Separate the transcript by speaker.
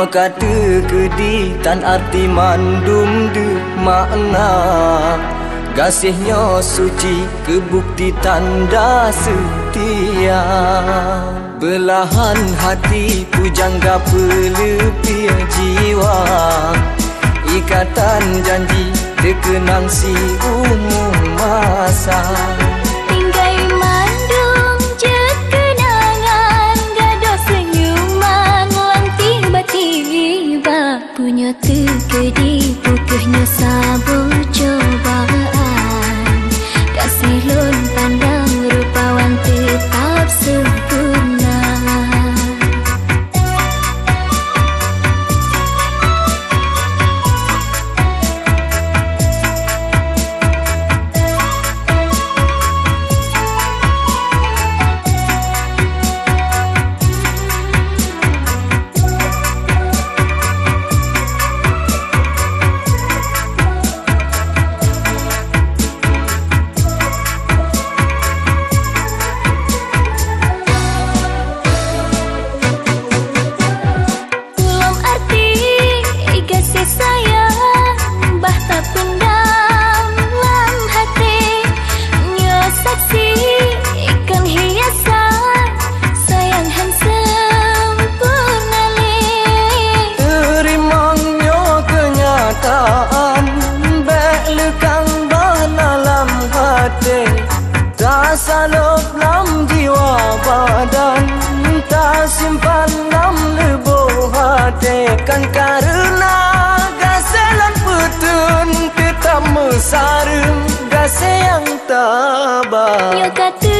Speaker 1: Nyo kata kedi tan arti mandum de makna. Gasihnya suci kebukti tanda setia. Belahan hati pujangga pelepih jiwa. Ikatan janji terkenang si umum masa.
Speaker 2: Tinggai mandung je kenangan, gaduh senyuman lang tiba-tiba. Punya terkedi pukehnya sabur cobaan. Kasih lon pandang rupawan tetap sempurna.
Speaker 1: Tak salop lam jiwa badan, tak simpan lam lebo hati. Kan karena gaselan petun tetap mesarem, gase yang tabah.
Speaker 2: Nyo kata